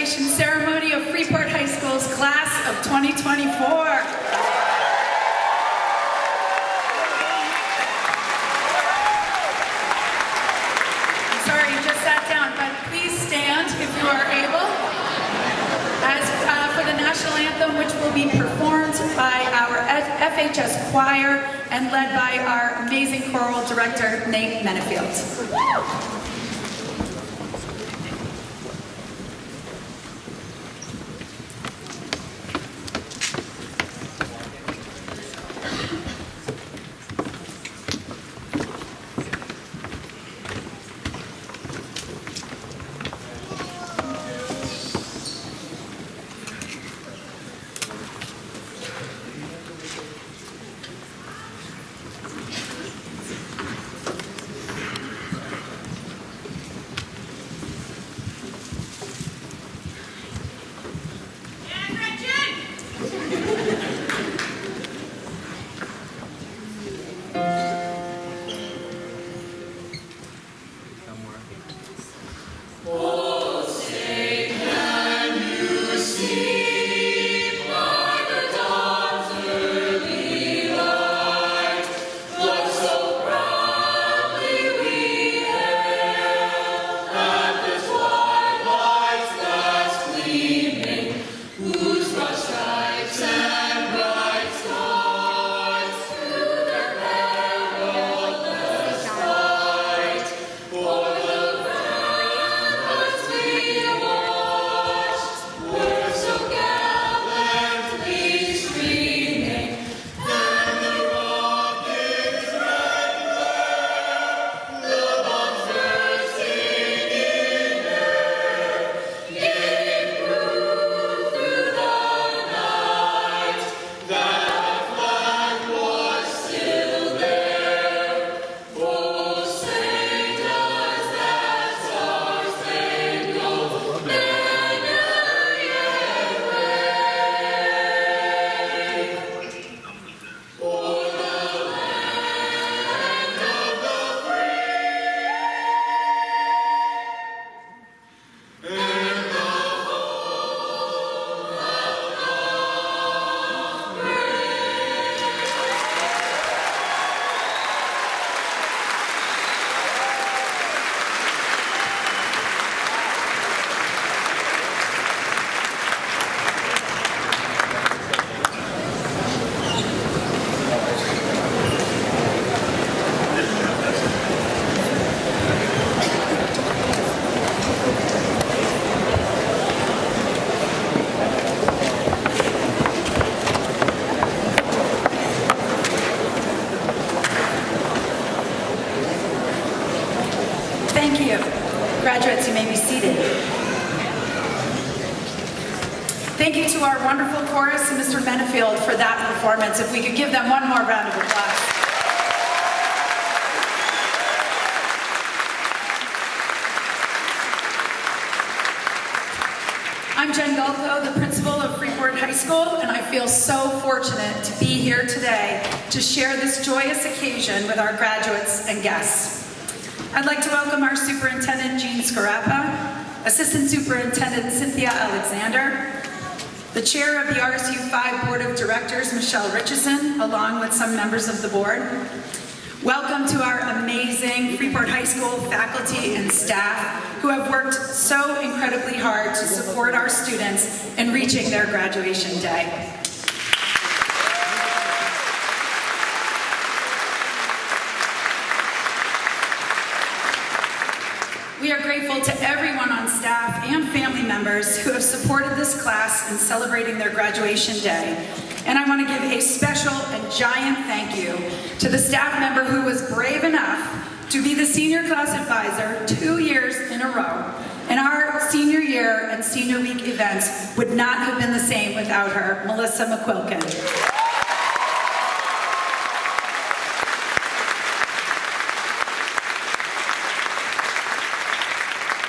graduation ceremony of Freeport High School's class of 2024. I'm sorry, you just sat down, but please stand if you are able. As for the national anthem, which will be performed by our FHS choir and led by our amazing choral director, Nate Menefield. Thank you. Graduates, you may be seated. Thank you to our wonderful chorus and Mr. Menefield for that performance. If we could give them one more round of applause. I'm Jen Galco, the principal of Freeport High School, and I feel so fortunate to be here today to share this joyous occasion with our graduates and guests. I'd like to welcome our Superintendent, Jean Scarappa, Assistant Superintendent, Cynthia Alexander, the Chair of the RSU 5 Board of Directors, Michelle Richardson, along with some members of the board. Welcome to our amazing Freeport High School faculty and staff who have worked so incredibly hard to support our students in reaching their graduation day. We are grateful to everyone on staff and family members who have supported this class in celebrating their graduation day. And I want to give a special and giant thank you to the staff member who was brave enough to be the senior class advisor 2 years in a row. And our senior year and senior week events would not have been the same without her, Melissa McQuilkin.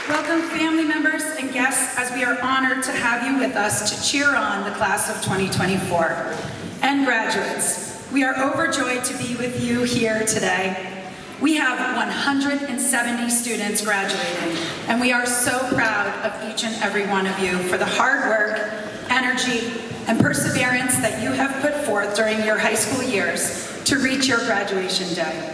Welcome family members and guests, as we are honored to have you with us to cheer on the class of 2024. And graduates, we are overjoyed to be with you here today. We have 170 students graduating, and we are so proud of each and every one of you for the hard work, energy, and perseverance that you have put forth during your high school years to reach your graduation day.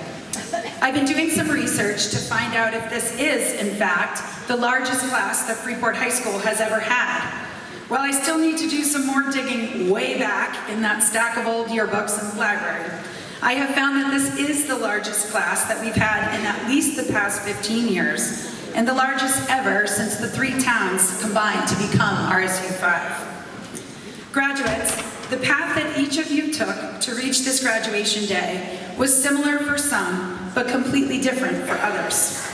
I've been doing some research to find out if this is, in fact, the largest class that Freeport High School has ever had. While I still need to do some more digging way back in that stack of old yearbooks in the library, I have found that this is the largest class that we've had in at least the past 15 years, and the largest ever since the 3 towns combined to become RSU 5. Graduates, the path that each of you took to reach this graduation day was similar for some, but completely different for others.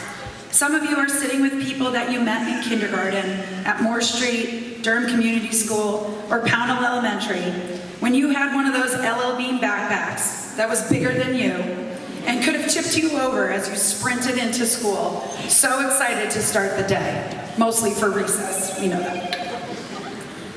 Some of you are sitting with people that you met in kindergarten, at Moore Street, Durham Community School, or Pownell Elementary, when you had one of those LL Bean backpacks that was bigger than you and could have tipped you over as you sprinted into school, so excited to start the day, mostly for recess, we know that.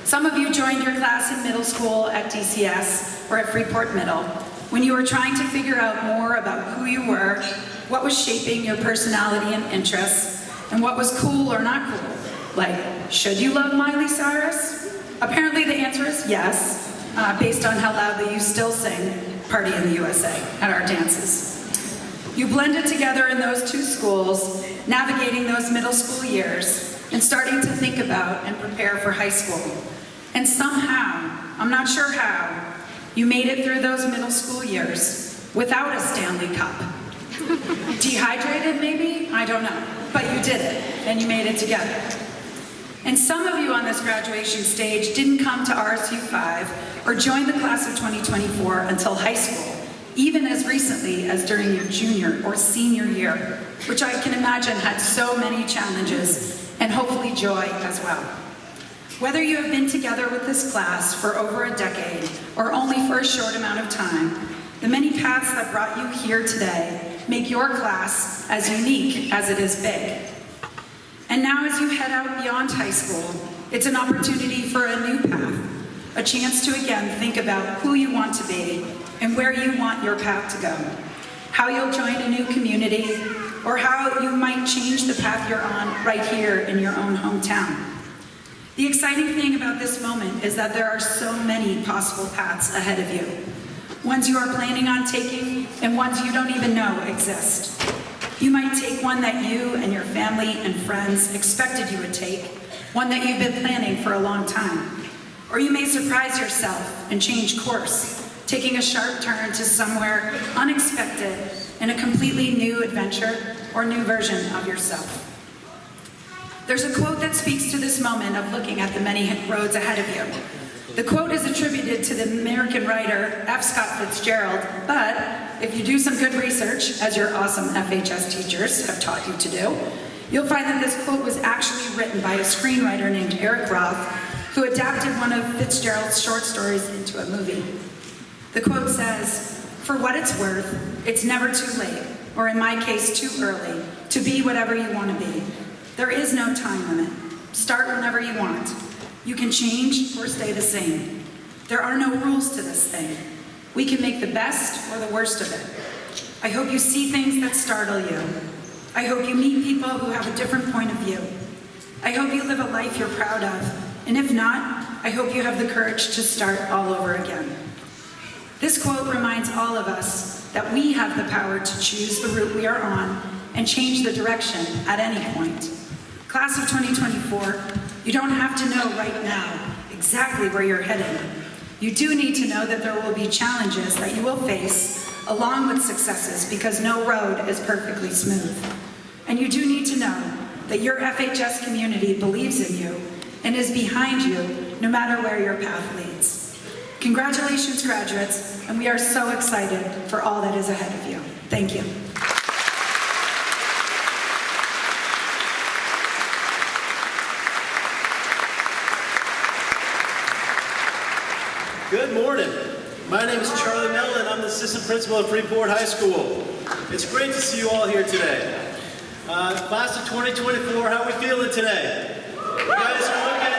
Some of you joined your class in middle school at DCS or at Freeport Middle when you were trying to figure out more about who you were, what was shaping your personality and interests, and what was cool or not cool. Like, should you love Miley Cyrus? Apparently the answer is yes, based on how loudly you still sing Party in the USA at our dances. You blended together in those 2 schools, navigating those middle school years, and starting to think about and prepare for high school. And somehow, I'm not sure how, you made it through those middle school years without a Stanley Cup. Dehydrated, maybe? I don't know. But you did it, and you made it together. And some of you on this graduation stage didn't come to RSU 5 or join the class of 2024 until high school, even as recently as during your junior or senior year, which I can imagine had so many challenges and hopefully joy as well. Whether you have been together with this class for over a decade or only for a short amount of time, the many paths that brought you here today make your class as unique as it is big. And now as you head out beyond high school, it's an opportunity for a new path, a chance to again think about who you want to be and where you want your path to go, how you'll join a new community, or how you might change the path you're on right here in your own hometown. The exciting thing about this moment is that there are so many possible paths ahead of you, ones you are planning on taking and ones you don't even know exist. You might take one that you and your family and friends expected you would take, one that you've been planning for a long time. Or you may surprise yourself and change course, taking a sharp turn to somewhere unexpected in a completely new adventure or new version of yourself. There's a quote that speaks to this moment of looking at the many roads ahead of you. The quote is attributed to the American writer F. Scott Fitzgerald, but if you do some good research, as your awesome FHS teachers have taught you to do, you'll find that this quote was actually written by a screenwriter named Eric Roth, who adapted one of Fitzgerald's short stories into a movie. The quote says, "For what it's worth, it's never too late, or in my case, too early, to be whatever you want to be. There is no time limit. Start whenever you want. You can change or stay the same. There are no rules to this thing. We can make the best or the worst of it. I hope you see things that startle you. I hope you meet people who have a different point of view. I hope you live a life you're proud of, and if not, I hope you have the courage to start all over again." This quote reminds all of us that we have the power to choose the route we are on and change the direction at any point. Class of 2024, you don't have to know right now exactly where you're headed. You do need to know that there will be challenges that you will face along with successes, because no road is perfectly smooth. And you do need to know that your FHS community believes in you and is behind you no matter where your path leads. Congratulations, graduates, and we are so excited for all that is ahead of you. Thank you. Good morning. My name is Charlie Mellon. I'm the assistant principal at Freeport High School. It's great to see you all here today. Class of 2024, how are we feeling today? You guys are looking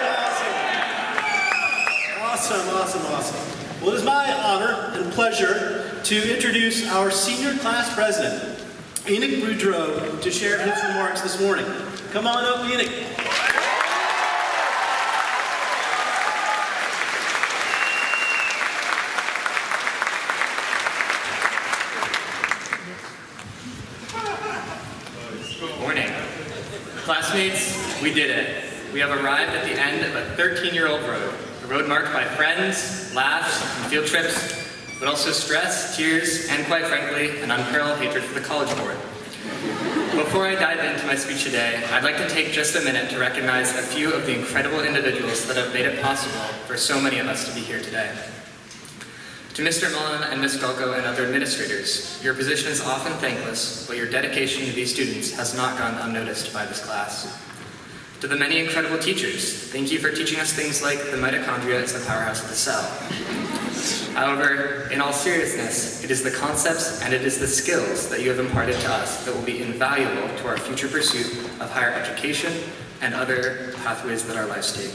awesome. Awesome. Well, it is my honor and pleasure to introduce our senior class president. Enoch Boudreau to share his remarks this morning. Come on up, Enoch. Morning. Classmates, we did it. We have arrived at the end of a 13-year-old road. A road marked by friends, laughs, and field trips, but also stress, tears, and quite frankly, an unparalleled hatred for the College Board. Before I dive into my speech today, I'd like to take just a minute to recognize a few of the incredible individuals that have made it possible for so many of us to be here today. To Mr. Mullen and Ms. Golko and other administrators, your position is often thankless, but your dedication to these students has not gone unnoticed by this class. To the many incredible teachers, thank you for teaching us things like the mitochondria is the powerhouse of the cell. However, in all seriousness, it is the concepts and it is the skills that you have imparted to us that will be invaluable to our future pursuit of higher education and other pathways that our lives take.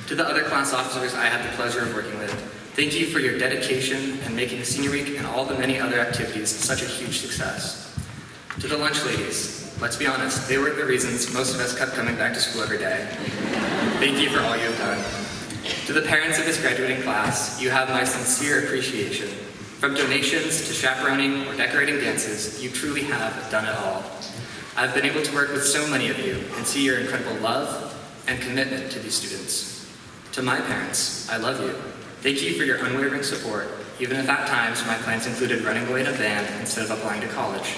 To the other class officers I had the pleasure of working with, thank you for your dedication and making Senior Week and all the many other activities such a huge success. To the lunch ladies, let's be honest, they were the reasons most of us kept coming back to school every day. Thank you for all you have done. To the parents of this graduating class, you have my sincere appreciation. From donations to chaperoning or decorating dances, you truly have done it all. I've been able to work with so many of you and see your incredible love and commitment to these students. To my parents, I love you. Thank you for your unwavering support, even if at times my plans included running away in a van instead of applying to college.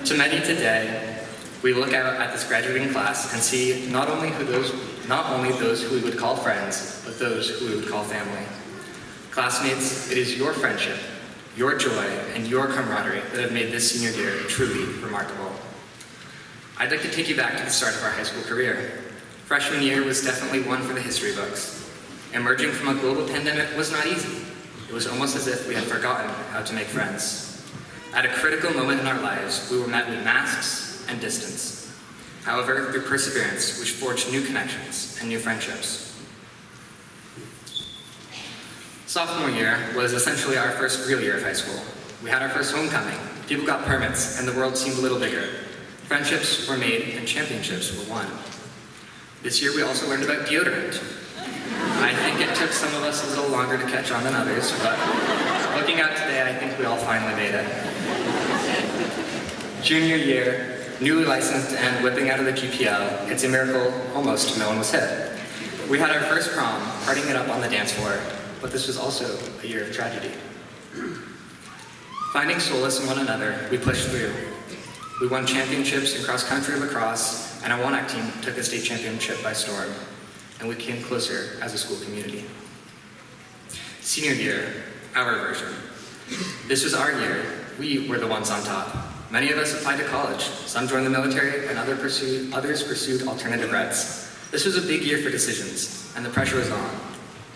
To many today, we look out at this graduating class and see not only those who we would call friends, but those who we would call family. Classmates, it is your friendship, your joy, and your camaraderie that have made this senior year truly remarkable. I'd like to take you back to the start of our high school career. Freshman year was definitely one for the history books. Emerging from a global pandemic was not easy. It was almost as if we had forgotten how to make friends. At a critical moment in our lives, we were met with masks and distance. However, through perseverance, we forged new connections and new friendships. Sophomore year was essentially our first real year of high school. We had our first homecoming, people got permits, and the world seemed a little bigger. Friendships were made and championships were won. This year we also learned about deodorant. I think it took some of us a little longer to catch on than others, but looking out today, I think we all finally made it. Junior year, newly licensed and whipping out of the GPL, it's a miracle almost no one was hit. We had our first prom, partying it up on the dance floor, but this was also a year of tragedy. Finding solace in one another, we pushed through. We won championships in cross-country lacrosse, and our 1-act team took the state championship by storm, and we came closer as a school community. Senior year, our version. This was our year. We were the ones on top. Many of us applied to college. Some joined the military, and others pursued alternative routes. This was a big year for decisions, and the pressure was on.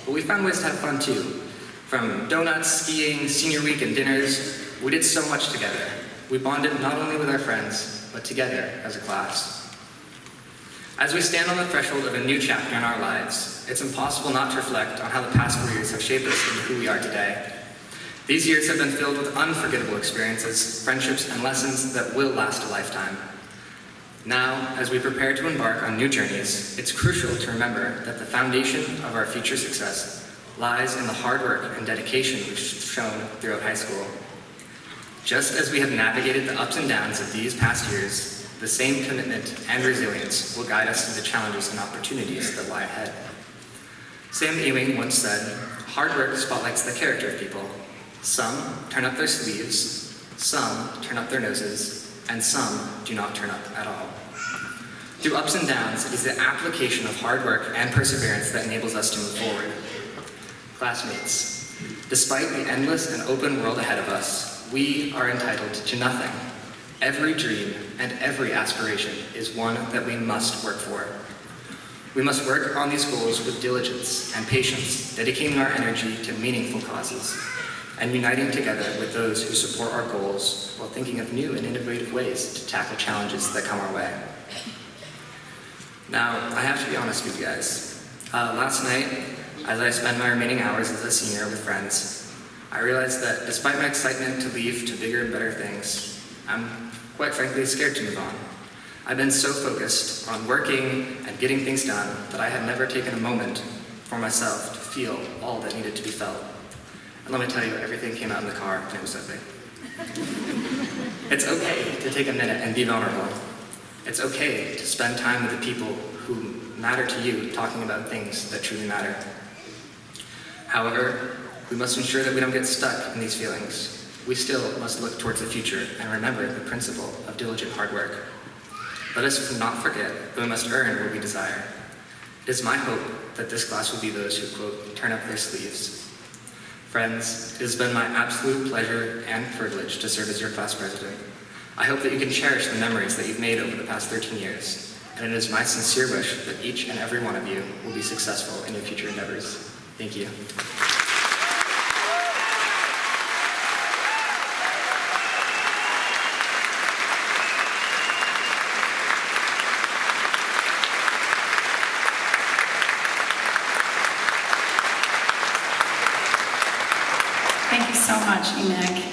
But we found ways to have fun too. From donuts, skiing, senior week, and dinners, we did so much together. We bonded not only with our friends, but together as a class. As we stand on the threshold of a new chapter in our lives, it's impossible not to reflect on how the past 4 years have shaped us into who we are today. These years have been filled with unforgettable experiences, friendships, and lessons that will last a lifetime. Now, as we prepare to embark on new journeys, it's crucial to remember that the foundation of our future success lies in the hard work and dedication we've shown throughout high school. Just as we have navigated the ups and downs of these past years, the same commitment and resilience will guide us through the challenges and opportunities that lie ahead. Sam Ewing once said, "Hard work spotlights the character of people. Some turn up their sleeves, some turn up their noses, and some do not turn up at all." Through ups and downs, it is the application of hard work and perseverance that enables us to move forward. Classmates, despite the endless and open world ahead of us, we are entitled to nothing. Every dream and every aspiration is one that we must work for. We must work on these goals with diligence and patience, dedicating our energy to meaningful causes, and uniting together with those who support our goals while thinking of new and innovative ways to tackle challenges that come our way. Now, I have to be honest with you guys. Last night, as I spent my remaining hours as a senior with friends, I realize that despite my excitement to leave to bigger and better things, I'm quite frankly scared to move on. I've been so focused on working and getting things done that I had never taken a moment for myself to feel all that needed to be felt. And let me tell you, everything came out in the car and it was epic. It's okay to take a minute and be vulnerable. It's okay to spend time with the people who matter to you, talking about things that truly matter. However, we must ensure that we don't get stuck in these feelings. We still must look towards the future and remember the principle of diligent hard work. Let us not forget that we must earn what we desire. It is my hope that this class will be those who, quote, turn up their sleeves. Friends, it has been my absolute pleasure and privilege to serve as your class president. I hope that you can cherish the memories that you've made over the past 13 years, and it is my sincere wish that each and every one of you will be successful in your future endeavors. Thank you. Thank you so much, Enoch.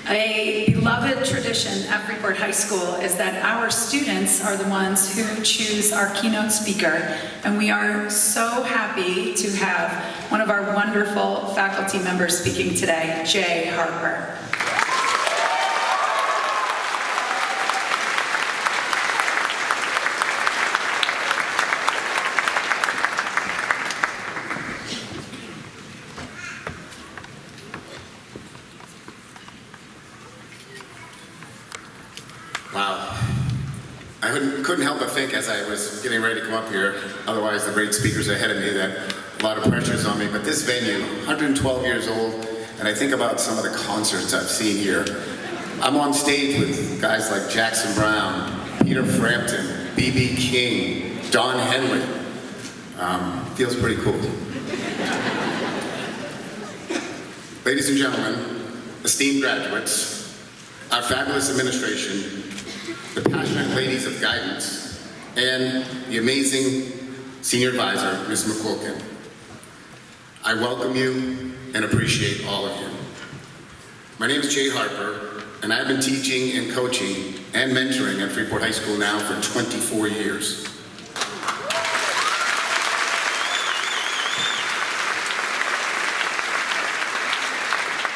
A beloved tradition at Freeport High School is that our students are the ones who choose our keynote speaker, and we are so happy to have one of our wonderful faculty members speaking today, Jay Harper. Wow. I couldn't help but think as I was getting ready to come up here, otherwise the great speakers ahead of me, that a lot of pressure's on me, but this venue, 112 years old, and I think about some of the concerts I've seen here. I'm on stage with guys like Jackson Brown, Peter Frampton, B.B. King, Don Henley. Feels pretty cool. Ladies and gentlemen, esteemed graduates, our fabulous administration, the passionate ladies of guidance, and the amazing senior advisor, Ms. McQuilkin. I welcome you and appreciate all of you. My name is Jay Harper, and I've been teaching and coaching and mentoring at Freeport High School now for 24 years.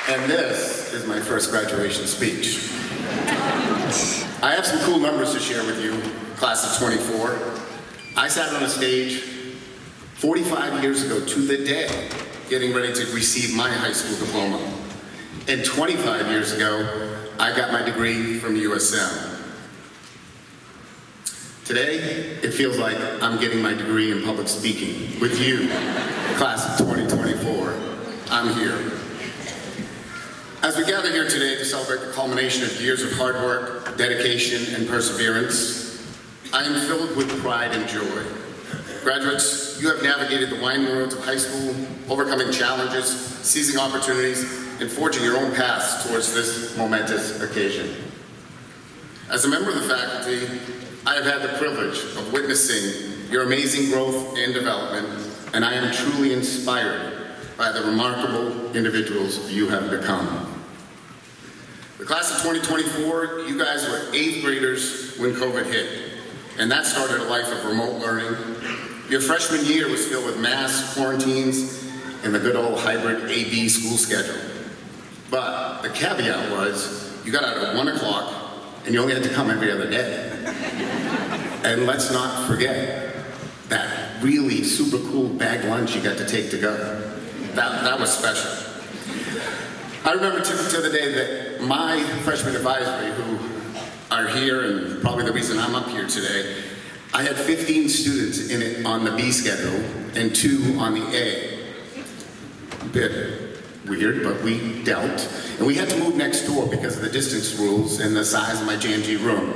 And this is my first graduation speech. I have some cool numbers to share with you, class of 24. I sat on a stage 45 years ago to the day, getting ready to receive my high school diploma. And 25 years ago, I got my degree from USM. Today, it feels like I'm getting my degree in public speaking with you, class of 2024. I'm here. As we gather here today to celebrate the culmination of years of hard work, dedication, and perseverance, I am filled with pride and joy. Graduates, you have navigated the winding roads of high school, overcoming challenges, seizing opportunities, and forging your own paths towards this momentous occasion. As a member of the faculty, I have had the privilege of witnessing your amazing growth and development, and I am truly inspired by the remarkable individuals you have become. The class of 2024, you guys were 8th graders when COVID hit, and that started a life of remote learning. Your freshman year was filled with mass quarantines and the good old hybrid AB school schedule. But the caveat was, you got out at 1 o'clock, and you only had to come every other day. And let's not forget that really super cool bag lunch you got to take to go. That was special. I remember to the day that my freshman advisory, who are here and probably the reason I'm up here today, I had 15 students in it on the B schedule and 2 on the A. A bit weird, but we dealt. And we had to move next door because of the distance rules and the size of my JMG room.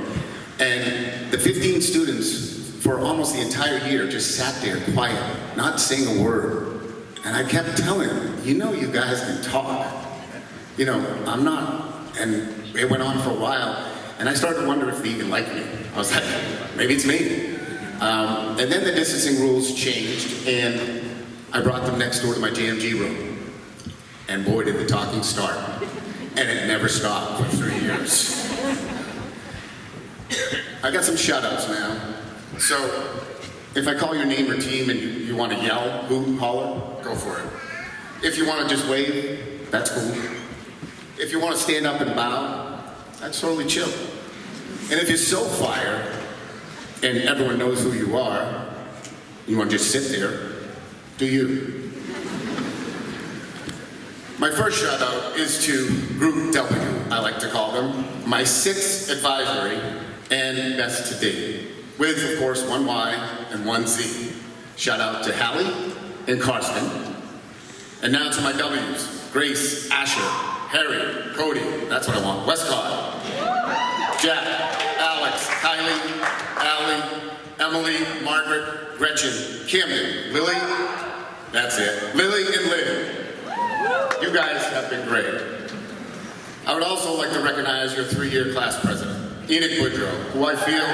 And the 15 students for almost the entire year just sat there quiet, not saying a word. And I kept telling them, you know, you guys can talk. You know, I'm not. And it went on for a while. And I started to wonder if they even liked me. I was like, maybe it's me. And then the distancing rules changed, and I brought them next door to my JMG room. And boy, did the talking start. And it never stopped for 3 years. I got some shout outs now. So, if I call your name or team and you want to yell, hoot, holler, go for it. If you want to just wave, that's cool. If you want to stand up and bow, that's totally chill. And if you're so fired, and everyone knows who you are, you want to just sit there, do you? My first shout out is to Group W, I like to call them, my 6th advisory and best to date, with, of course, 1 Y and 1 Z. Shout out to Hallie and Karsten. And now to my W's, Grace, Asher, Harry, Cody, that's what I want, Westcott, Jack, Alex, Kylie, Allie, Emily, Margaret, Gretchen, Camden, Lily, that's it, Lily and Lynn. You guys have been great. I would also like to recognize your 3-year class president, Enoch Woodrow, who I feel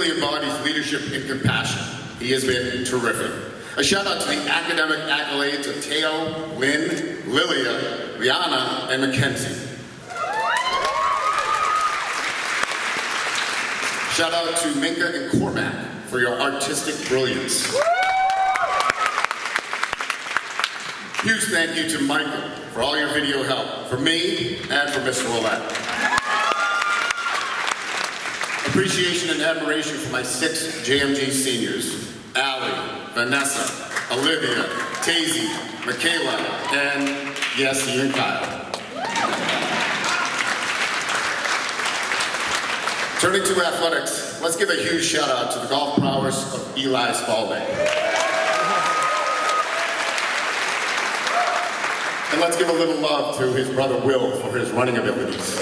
he embodies leadership and compassion. He has been terrific. A shout out to the academic accolades of Teo, Lynn, Lilia, Liana, and Mackenzie. Shout out to Minka and Cormac for your artistic brilliance. Huge thank you to Michael for all your video help, for me and for Mr. Willette. Appreciation and admiration for my 6 JMG seniors, Allie, Vanessa, Olivia, Tazy, Michaela, and yes, you and Kyle. Turning to athletics, let's give a huge shout out to the golf prowess of Eli Spalding. And let's give a little love to his brother Will for his running abilities.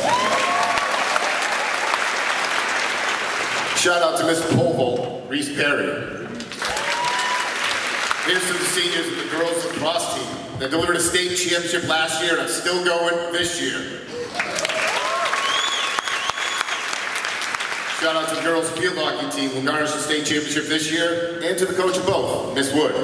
Shout out to Mr. Polvol, Reese Perry. Here's to the seniors and the girls lacrosse team that delivered a state championship last year and are still going this year. Shout out to the girls field hockey team who garnished the state championship this year, and to the coach of both, Miss Wood.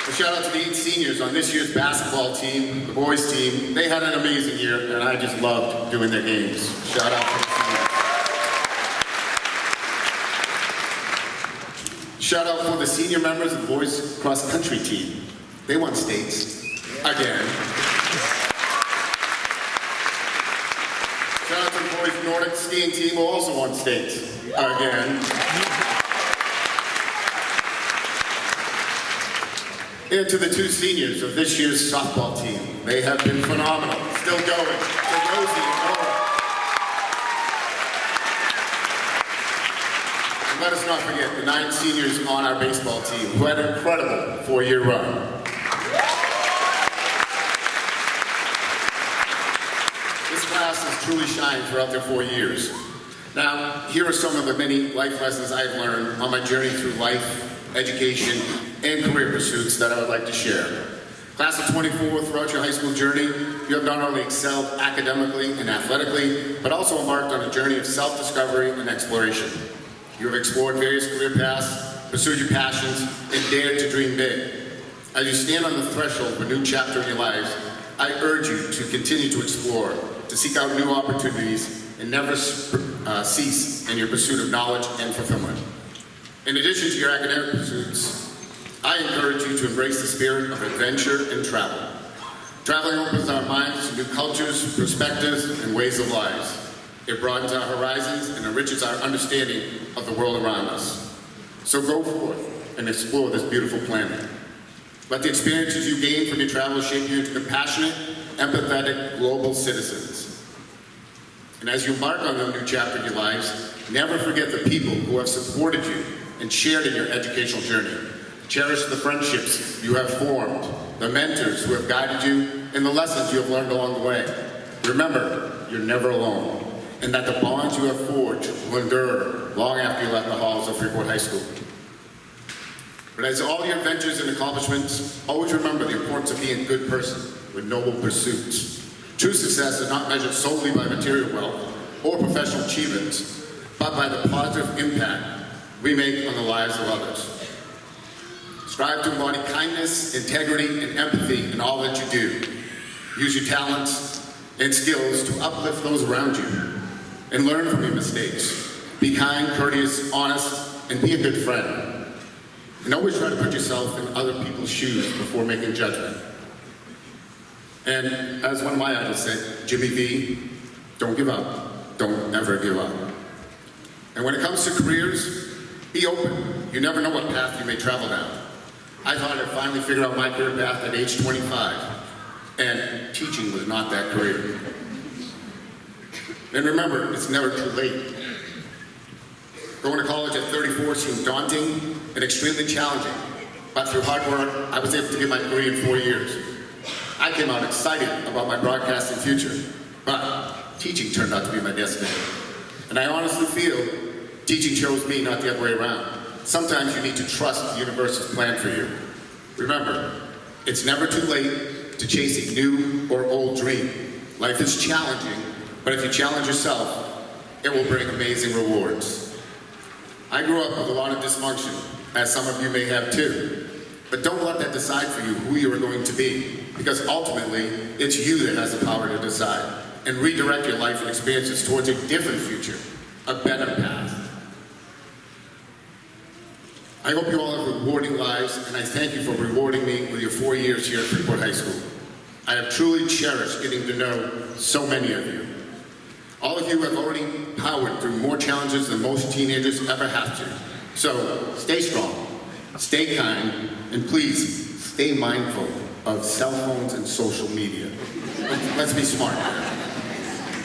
A shout out to the 8 seniors on this year's basketball team, the boys team. They had an amazing year, and I just loved doing their games. Shout out to the seniors. Shout out for the senior members of the boys cross country team. They won states again. Shout out to the boys Nordic skiing team who also won states again. And to the 2 seniors of this year's softball team. They have been phenomenal. Still going. To Rosie and Nora. And let us not forget the 9 seniors on our baseball team who had an incredible 4-year run. This class has truly shined throughout their 4 years. Now, here are some of the many life lessons I've learned on my journey through life, education, and career pursuits that I would like to share. Class of 24, throughout your high school journey, you have not only excelled academically and athletically, but also embarked on a journey of self-discovery and exploration. You have explored various career paths, pursued your passions, and dared to dream big. As you stand on the threshold of a new chapter in your lives, I urge you to continue to explore, to seek out new opportunities, and never cease in your pursuit of knowledge and fulfillment. In addition to your academic pursuits, I encourage you to embrace the spirit of adventure and travel. Traveling opens our minds to new cultures, perspectives, and ways of lives. It broadens our horizons and enriches our understanding of the world around us. So go forth and explore this beautiful planet. Let the experiences you gain from your travels shape you into compassionate, empathetic, global citizens. And as you embark on a new chapter of your lives, never forget the people who have supported you and shared in your educational journey. Cherish the friendships you have formed, the mentors who have guided you, and the lessons you have learned along the way. Remember, you're never alone, and that the bonds you have forged will endure long after you left the halls of Freeport High School. But as all your adventures and accomplishments, always remember the importance of being a good person with noble pursuits. True success is not measured solely by material wealth or professional achievements, but by the positive impact we make on the lives of others. Strive to embody kindness, integrity, and empathy in all that you do. Use your talents and skills to uplift those around you and learn from your mistakes. Be kind, courteous, honest, and be a good friend. And always try to put yourself in other people's shoes before making judgment. And as one of my idols said, Jimmy V, don't give up. Don't ever give up. And when it comes to careers, be open. You never know what path you may travel down. I thought I'd finally figured out my career path at age 25, and teaching was not that career. And remember, it's never too late. Going to college at 34 seemed daunting and extremely challenging, but through hard work, I was able to get my degree in 4 years. I came out excited about my broadcasting future, but teaching turned out to be my destiny. And I honestly feel teaching chose me, not the other way around. Sometimes you need to trust the universe's plan for you. Remember, it's never too late to chase a new or old dream. Life is challenging, but if you challenge yourself, it will bring amazing rewards. I grew up with a lot of dysfunction, as some of you may have too. But don't let that decide for you who you are going to be, because ultimately, it's you that has the power to decide and redirect your life and experiences towards a different future, a better path. I hope you all have rewarding lives, and I thank you for rewarding me with your 4 years here at Freeport High School. I have truly cherished getting to know so many of you. All of you have already powered through more challenges than most teenagers ever have to. So stay strong, stay kind, and please stay mindful of cell phones and social media. Let's be smart.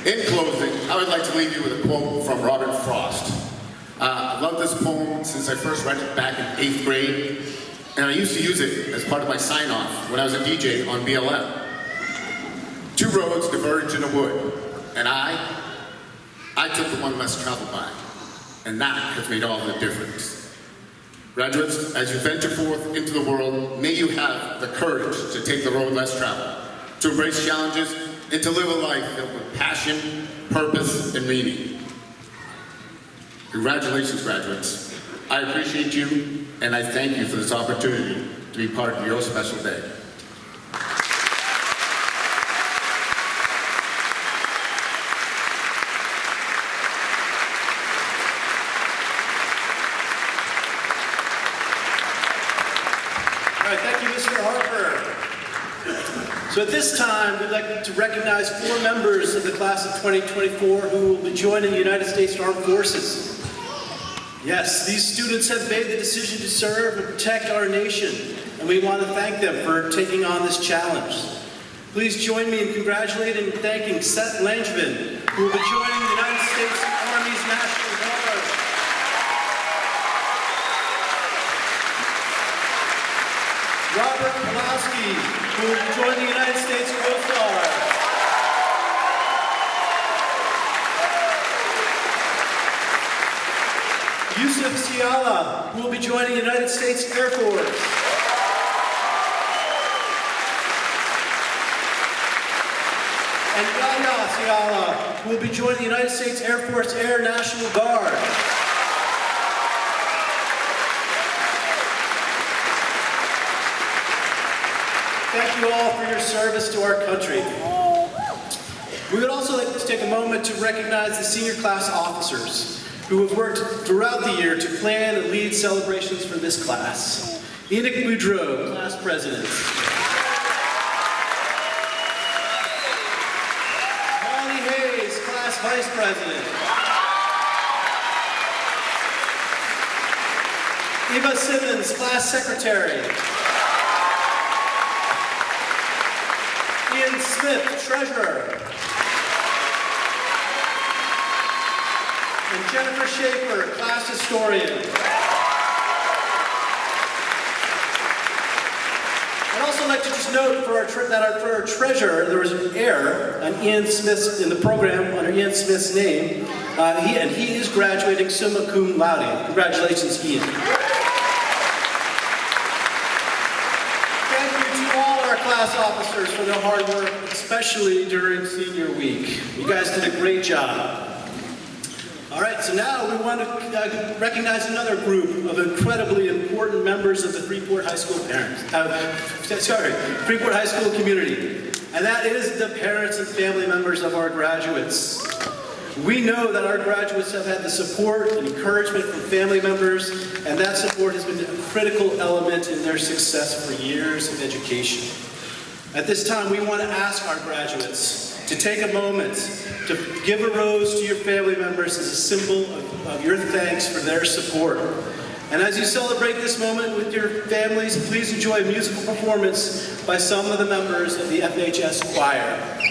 In closing, I would like to leave you with a quote from Robert Frost. I love this poem since I first read it back in 8th grade, and I used to use it as part of my sign-off when I was a DJ on BLM. Two roads diverged in a wood, and I took the one less traveled by, and that has made all the difference. Graduates, as you venture forth into the world, may you have the courage to take the road less traveled, to embrace challenges, and to live a life filled with passion, purpose, and meaning. Congratulations, graduates. I appreciate you, and I thank you for this opportunity to be part of your special day. All right, thank you, Mr. Harper. So at this time, we'd like to recognize 4 members of the class of 2024 who will be joining the United States Armed Forces. Yes, these students have made the decision to serve and protect our nation, and we want to thank them for taking on this challenge. Please join me in congratulating and thanking Seth Langevin, who will be joining the United States Army's National Guard. Robert Pulaski, who will join the United States Coast Guard. Yusuf Siala, who will be joining the United States Air Force. And Yahya Siala, who will be joining the United States Air Force Air National Guard. Thank you all for your service to our country. We would also like to take a moment to recognize the senior class officers who have worked throughout the year to plan and lead celebrations for this class. Enoch Boudreau, class president. Molly Hayes, class vice president. Eva Simmons, class secretary. Ian Smith, treasurer. And Jennifer Schaefer, class historian. I'd also like to just note for our treasurer, there was an error on Ian Smith's in the program under Ian Smith's name. He is graduating summa cum laude. Congratulations, Ian. Thank you to all our class officers for their hard work, especially during senior week. You guys did a great job. All right, so now we want to recognize another group of incredibly important members of the Freeport High School Freeport High School community, and that is the parents and family members of our graduates. We know that our graduates have had the support and encouragement from family members, and that support has been a critical element in their success for years of education. At this time, we want to ask our graduates to take a moment to give a rose to your family members as a symbol of your thanks for their support. And as you celebrate this moment with your families, please enjoy a musical performance by some of the members of the FHS choir.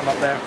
come up there.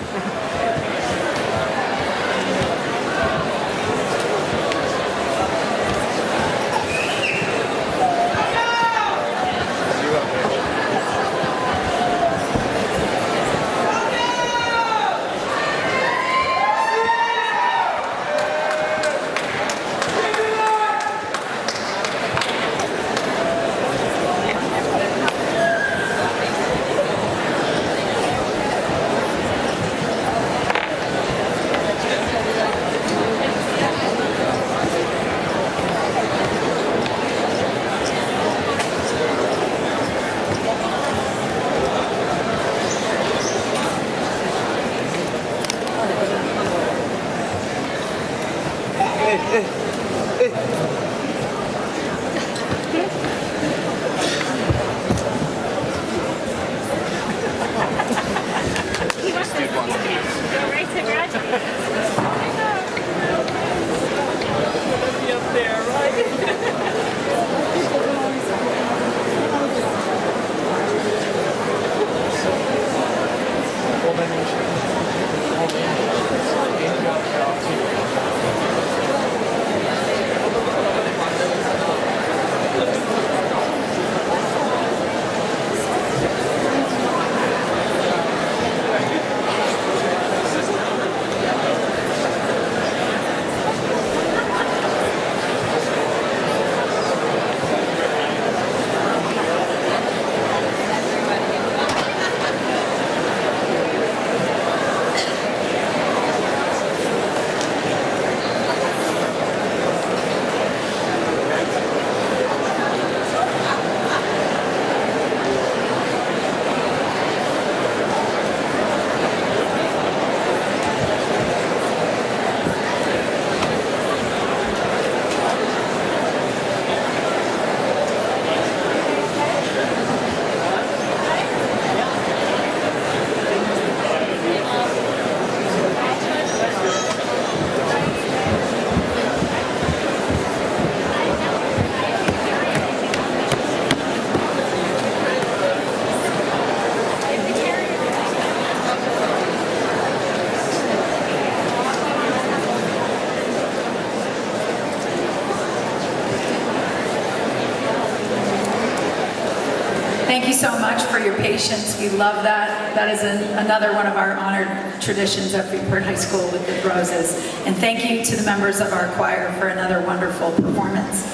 Thank you so much for your patience. We love that. That is another one of our honored traditions at Freeport High School with the roses. And thank you to the members of our choir for another wonderful performance.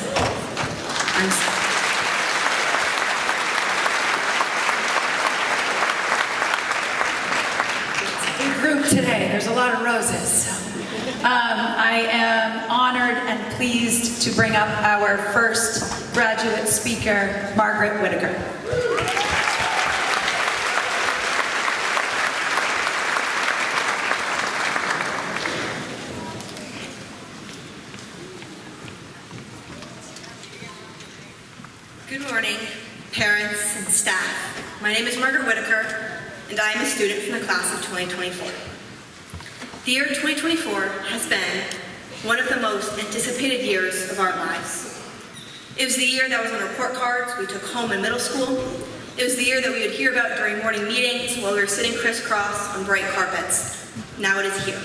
It's a big group today. There's a lot of roses. I am honored and pleased to bring up our first graduate speaker, Margaret Whitaker. Good morning, parents and staff. My name is Margaret Whitaker, and I am a student from the class of 2024. The year 2024 has been one of the most anticipated years of our lives. It was the year that was on report cards we took home in middle school. It was the year that we would hear about during morning meetings while we were sitting crisscross on bright carpets. Now it is here.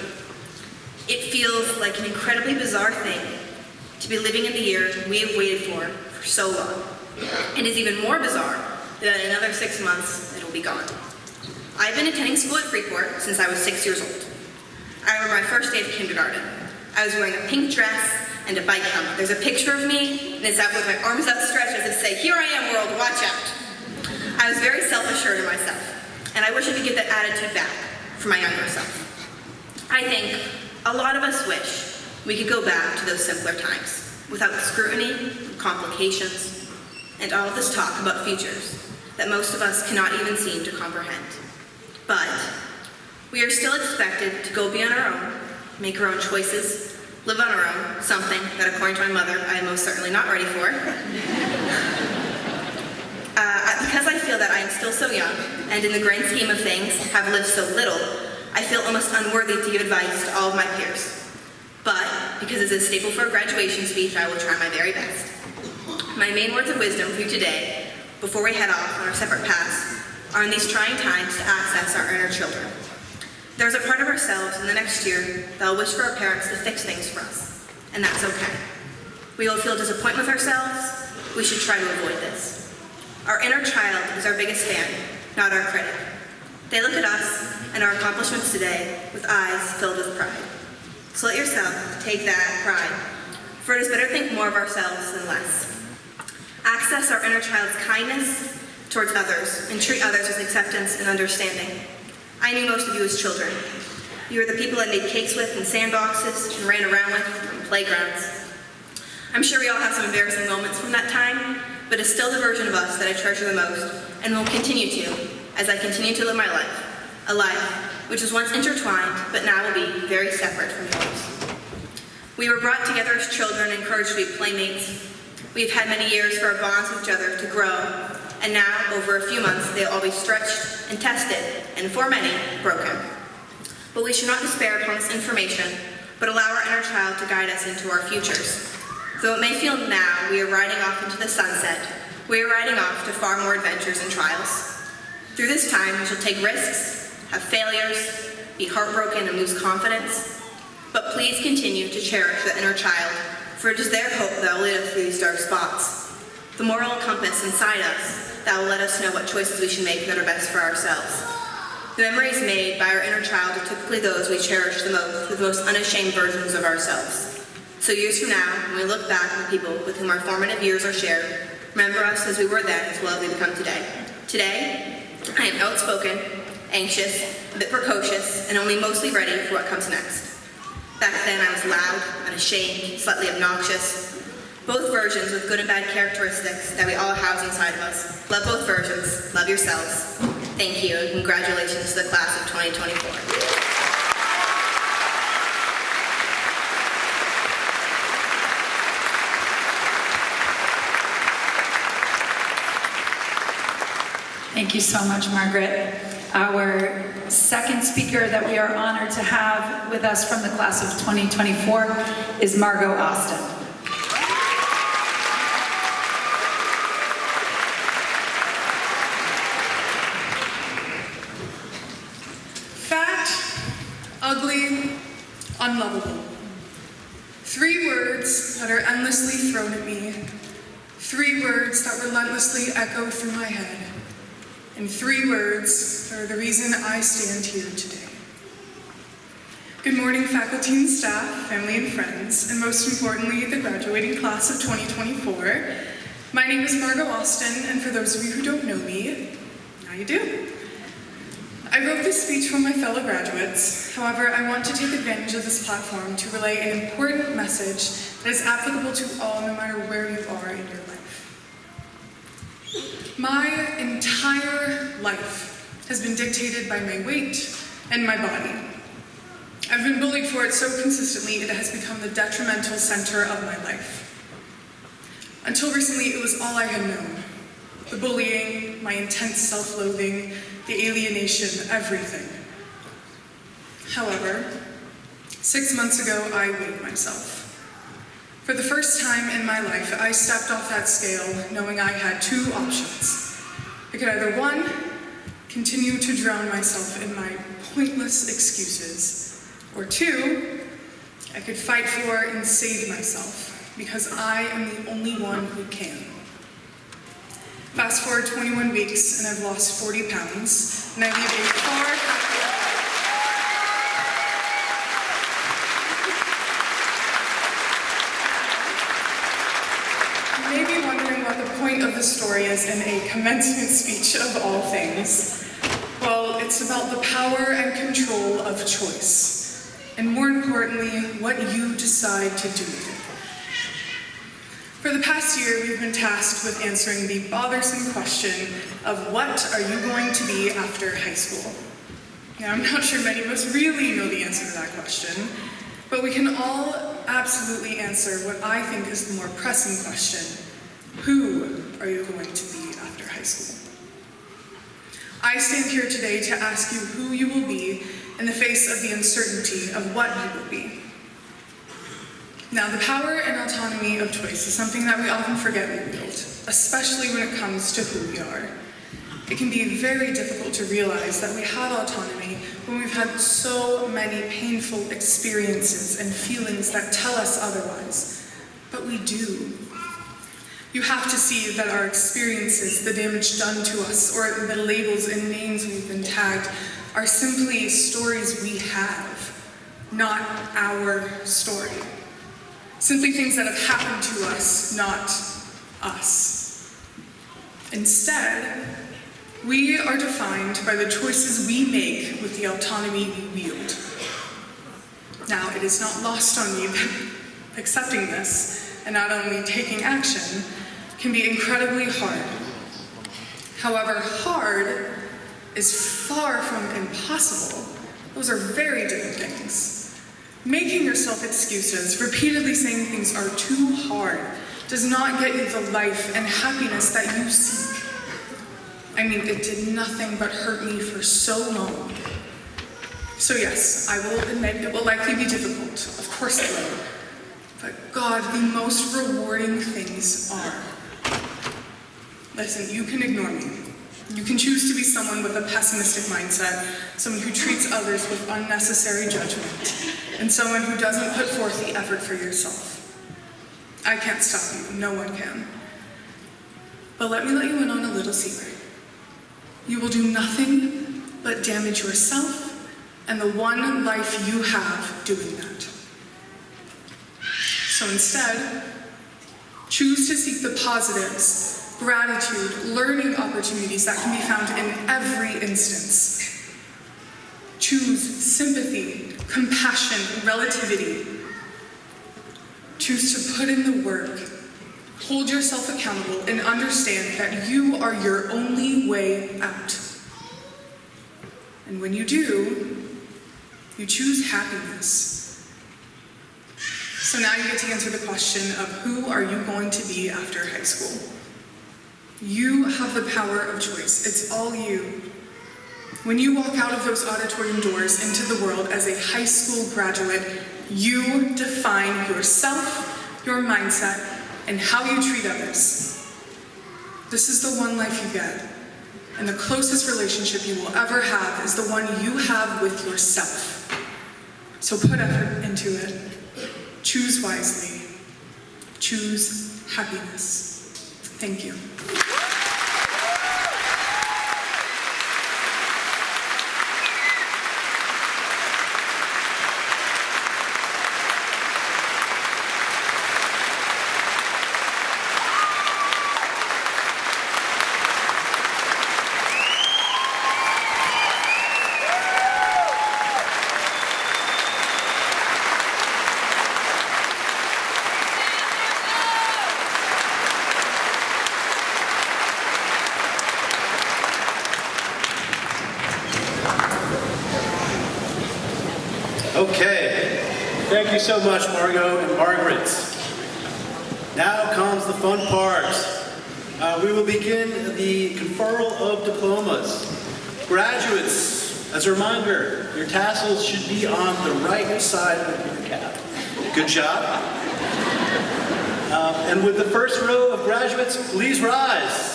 It feels like an incredibly bizarre thing to be living in the year we have waited for so long. It is even more bizarre that in another 6 months it will be gone. I've been attending school at Freeport since I was 6 years old. I remember my first day of kindergarten. I was wearing a pink dress and a bike helmet. There's a picture of me, and it's out with my arms outstretched as if to say, "Here I am, world, watch out." I was very self-assured of myself, and I wish I could get that attitude back for my younger self. I think a lot of us wish we could go back to those simpler times, without the scrutiny, complications, and all of this talk about futures that most of us cannot even seem to comprehend. But we are still expected to go be on our own, make our own choices, live on our own, something that, according to my mother, I am most certainly not ready for. Because I feel that I am still so young, and in the grand scheme of things, have lived so little, I feel almost unworthy to give advice to all of my peers. But, because it's a staple for a graduation speech, I will try my very best. My main words of wisdom for you today, before we head off on our separate paths, are in these trying times to access our inner children. There's a part of ourselves in the next year that will wish for our parents to fix things for us, and that's okay. We will feel disappointment with ourselves. We should try to avoid this. Our inner child is our biggest fan, not our critic. They look at us and our accomplishments today with eyes filled with pride. So let yourself take that pride, for it is better to think more of ourselves than less. Access our inner child's kindness towards others and treat others with acceptance and understanding. I knew most of you as children. You were the people I made cakes with in sandboxes and ran around with on playgrounds. I'm sure we all have some embarrassing moments from that time, but it's still the version of us that I treasure the most and will continue to as I continue to live my life. A life which was once intertwined, but now will be very separate from yours. We were brought together as children and encouraged to be playmates. We've had many years for our bonds with each other to grow, and now, over a few months, they'll all be stretched and tested, and for many, broken. But we should not despair upon this information, but allow our inner child to guide us into our futures. Though it may feel now we are riding off into the sunset, we are riding off to far more adventures and trials. Through this time, we shall take risks, have failures, be heartbroken and lose confidence. But please continue to cherish the inner child, for it is their hope that will lead us through these dark spots. The moral compass inside us that will let us know what choices we should make that are best for ourselves. The memories made by our inner child are typically those we cherish the most unashamed versions of ourselves. So years from now, when we look back on the people with whom our formative years are shared, remember us as we were then as well as we become today. Today, I am outspoken, anxious, a bit precocious, and only mostly ready for what comes next. Back then I was loud, unashamed, slightly obnoxious. Both versions with good and bad characteristics that we all house inside of us. Love both versions. Love yourselves. Thank you, and congratulations to the class of 2024. Thank you so much, Margaret. Our second speaker that we are honored to have with us from the class of 2024 is Margot Austin. Fat, ugly, unlovable. 3 words that are endlessly thrown at me. 3 words that relentlessly echo through my head. And 3 words that are the reason I stand here today. Good morning, faculty and staff, family and friends, and most importantly, the graduating class of 2024. My name is Margot Austin, and for those of you who don't know me, now you do. I wrote this speech for my fellow graduates. However, I want to take advantage of this platform to relay an important message that is applicable to all, no matter where you are in your life. My entire life has been dictated by my weight and my body. I've been bullied for it so consistently it has become the detrimental center of my life. Until recently, it was all I had known. The bullying, my intense self-loathing, the alienation, everything. However, 6 months ago, I weighed myself. For the first time in my life, I stepped off that scale knowing I had 2 options. I could either 1, continue to drown myself in my pointless excuses, or 2, I could fight for and save myself, because I am the only one who can. Fast forward 21 weeks, and I've lost 40 pounds, and I leave a far happier. You may be wondering what the point of the story is in a commencement speech of all things. Well, it's about the power and control of choice, and more importantly, what you decide to do with it. For the past year, we've been tasked with answering the bothersome question of what are you going to be after high school? Now, I'm not sure many of us really know the answer to that question, but we can all absolutely answer what I think is the more pressing question. Who are you going to be after high school? I stand here today to ask you who you will be in the face of the uncertainty of what you will be. Now, the power and autonomy of choice is something that we often forget we wield, especially when it comes to who we are. It can be very difficult to realize that we have autonomy when we've had so many painful experiences and feelings that tell us otherwise, but we do. You have to see that our experiences, the damage done to us, or the labels and names we've been tagged, are simply stories we have, not our story. Simply things that have happened to us, not us. Instead, we are defined by the choices we make with the autonomy we wield. Now, it is not lost on me that accepting this, and not only taking action, can be incredibly hard. However, hard is far from impossible. Those are very different things. Making yourself excuses, repeatedly saying things are too hard, does not get you the life and happiness that you seek. I mean, it did nothing but hurt me for so long. So yes, I will admit it will likely be difficult. Of course it will. But God, the most rewarding things are. Listen, you can ignore me. You can choose to be someone with a pessimistic mindset, someone who treats others with unnecessary judgment, and someone who doesn't put forth the effort for yourself. I can't stop you, no one can. But let me let you in on a little secret. You will do nothing but damage yourself and the one life you have doing that. So instead, choose to seek the positives, gratitude, learning opportunities that can be found in every instance. Choose sympathy, compassion, relativity. Choose to put in the work, hold yourself accountable, and understand that you are your only way out. And when you do, you choose happiness. So now you get to answer the question of who are you going to be after high school? You have the power of choice. It's all you. When you walk out of those auditorium doors into the world as a high school graduate, you define yourself, your mindset, and how you treat others. This is the one life you get, and the closest relationship you will ever have is the one you have with yourself. So put effort into it. Choose wisely. Choose happiness. Thank you. Okay, thank you so much, Margot and Margaret. Now comes the fun part. We will begin the conferral of diplomas. Graduates, as a reminder, your tassels should be on the right side of your cap. Good job. And with the first row of graduates, please rise.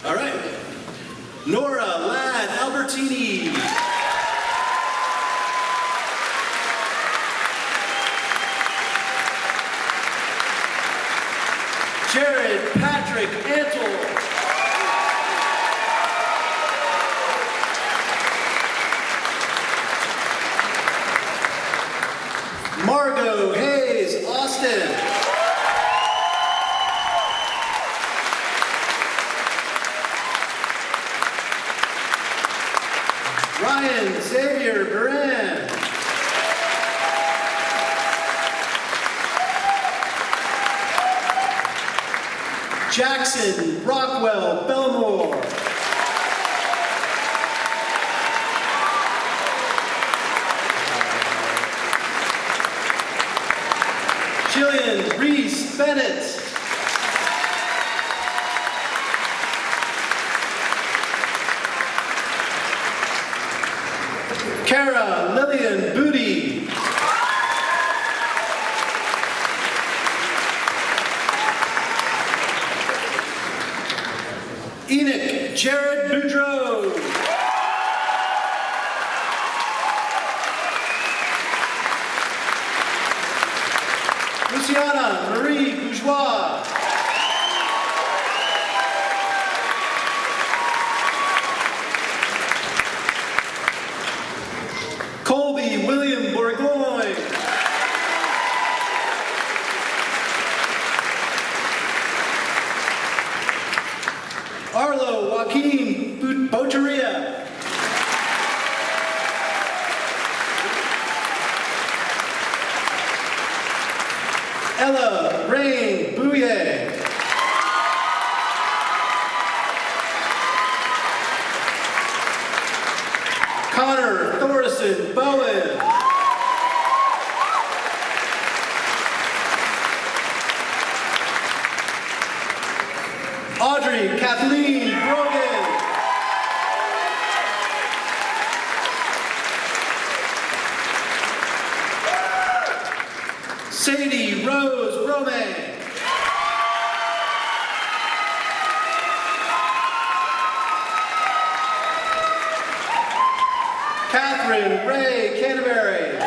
All right. Nora Ladd Albertini. Jared Patrick Antle. Margot Hayes Austin. Ryan Xavier Duran. Jackson Rockwell Bellamore. Jillian Reese Bennett. Kara Lillian Booty. Enoch Jared Boudreau. Luciana Marie Bourgeois. Colby William Bourgogne. Arlo Joaquin Boteria. Ella Rain Bouye. Connor Thorson Bowen. Audrey Kathleen Brogan. Sadie Rose Brome. Catherine Ray Canterbury.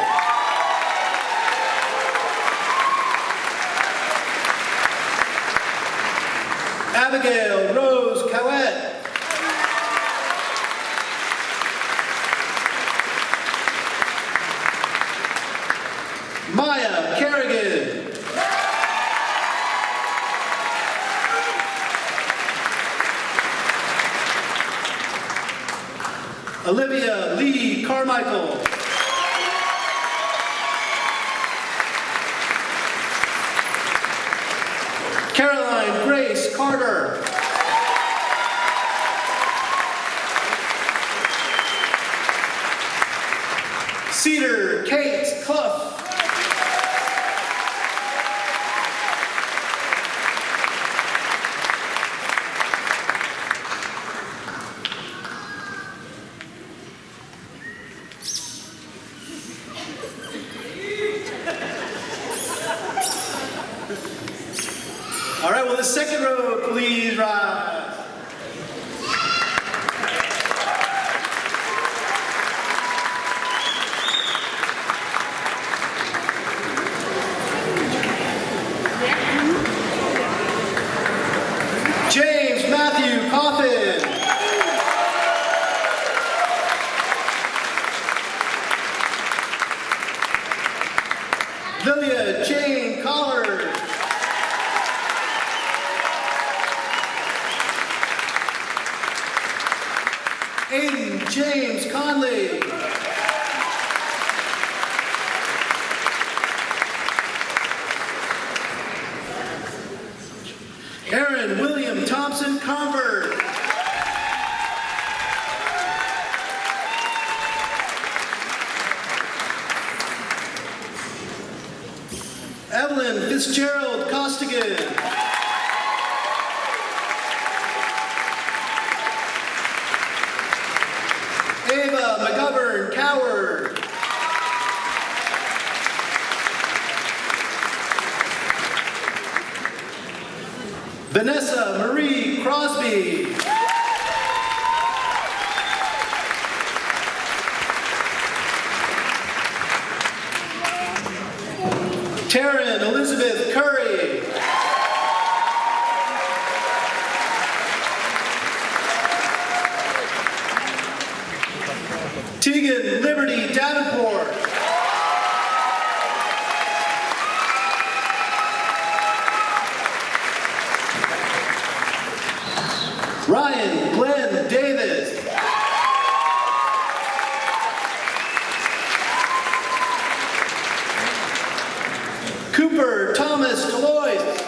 Abigail Rose Cowett. Maya Kerrigan. Olivia Lee Carmichael. Caroline Grace Carter. Cedar Kate Clough. All right, will the second row please rise? James Matthew Coffin. Lilia Jane Collard. Aiden James Conley. Aaron William Thompson Convert. Evelyn Fitzgerald Costigan. Ava McGovern Coward. Vanessa Marie Crosby. Taryn Elizabeth Curry. Tegan Liberty Davenport. Ryan Glenn Davis. Cooper Thomas Deloitte.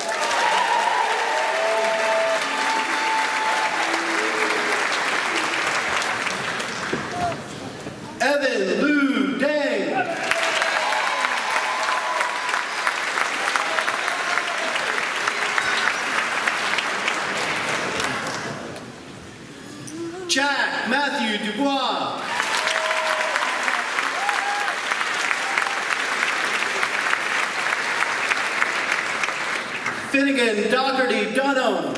Jack Matthew Dubois. Finnegan Dougherty Dunham.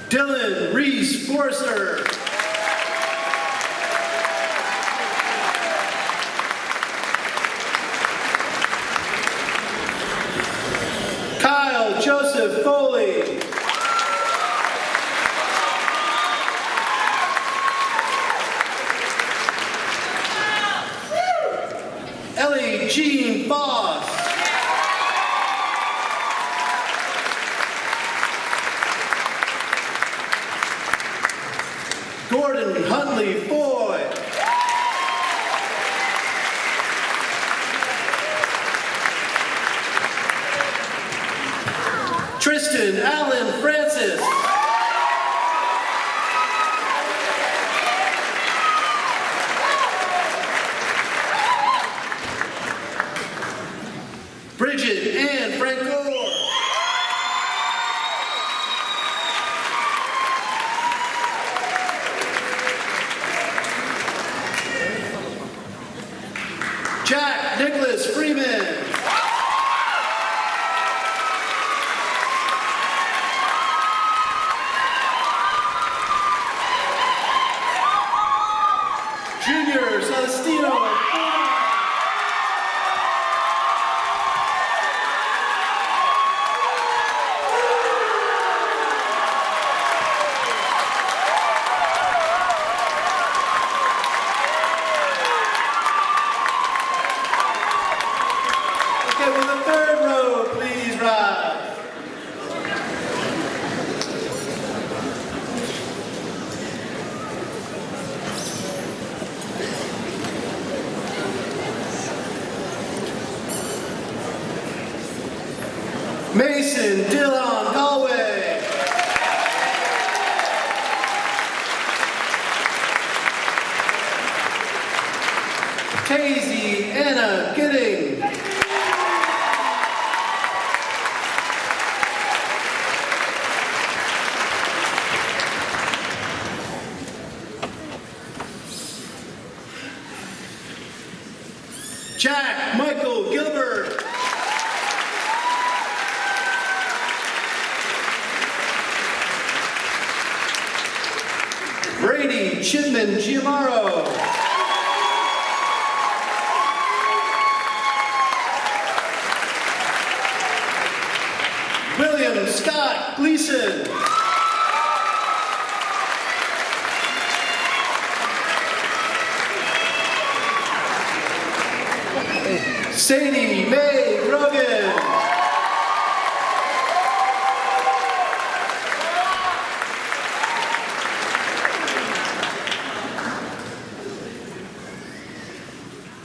Dylan Reese Forster. Kyle Joseph Foley. Ellie Jean Foss. Gordon Huntley Foy. Tristan Allen Francis. Bridget Ann Francoeur. Jack Nicholas Freeman. Junior Celestino. Okay, will the third row please rise? Mason Dillon Galway. Casey Anna Gidding. Jack Michael Gilbert. Brady Chipman Giamaro. William Scott Gleason. Sadie Mae Grogan.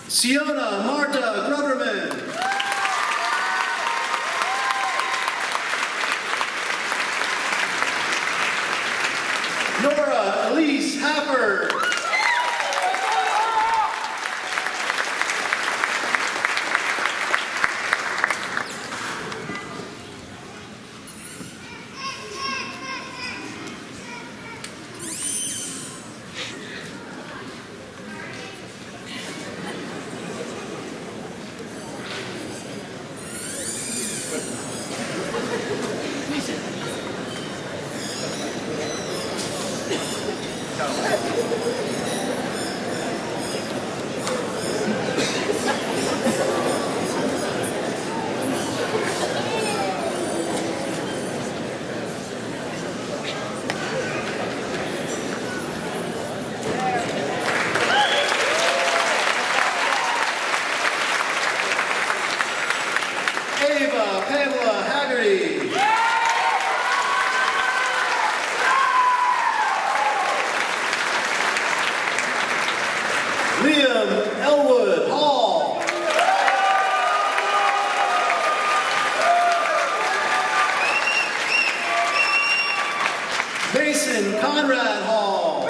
Siona Marta Groverman. Nora Elise Happer. Ava Pamela Haggerty. Liam Elwood Hall. Mason Conrad Hall.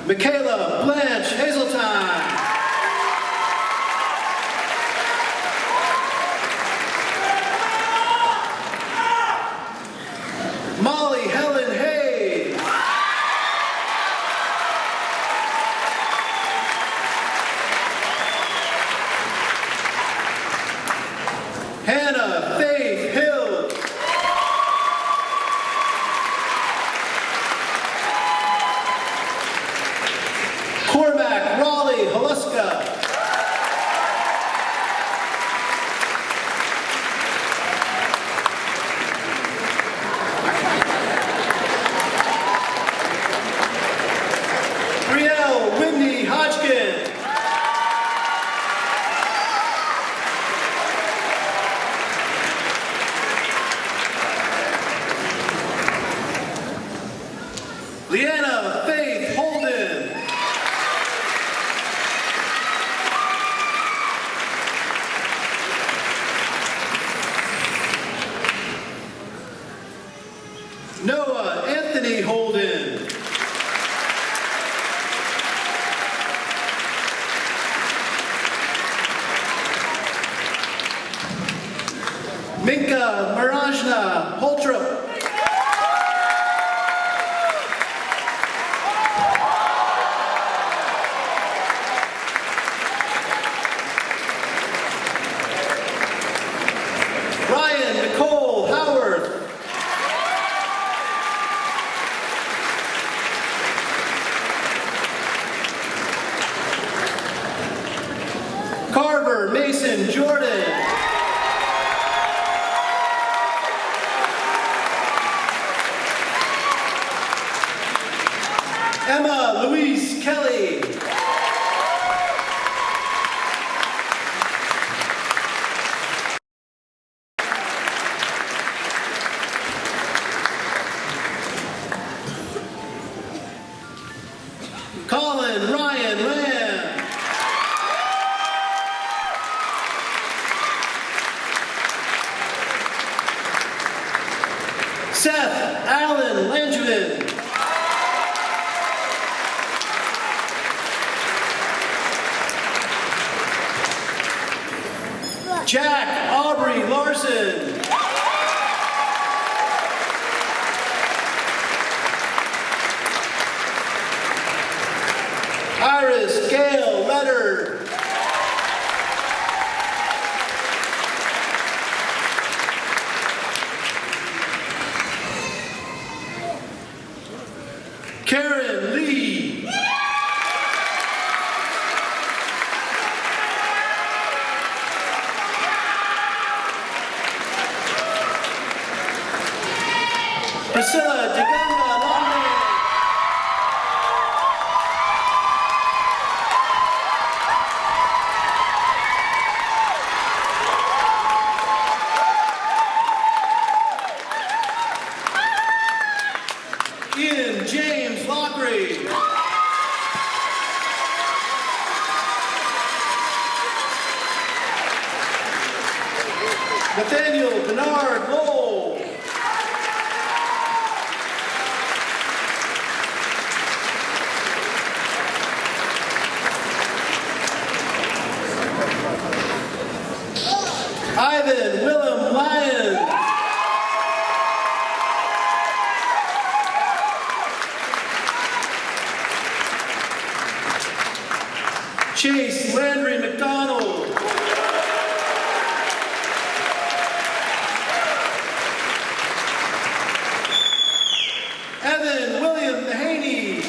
Michaela Blanche Hazeltine. Molly Helen Hayes. Hannah Faith Hill. Cormac Raleigh Haluska. Brielle Whitney Hodgkin. Leanna Faith Holden. Noah Anthony Holden. Minka Marajna Holtrup. Ryan Nicole Howard. Carver Mason Jordan. Emma Louise Kelly. Colin Ryan Lamb. Seth Allen Langevin. Jack Aubrey Larson. Iris Gail Leonard. Karen Lee. Priscilla DeGanga Longman. Ian James Lockery. Nathaniel Bernard Lowell. Ivan Willem Lyon. Chase Landry McDonald. Evan William Mahaney.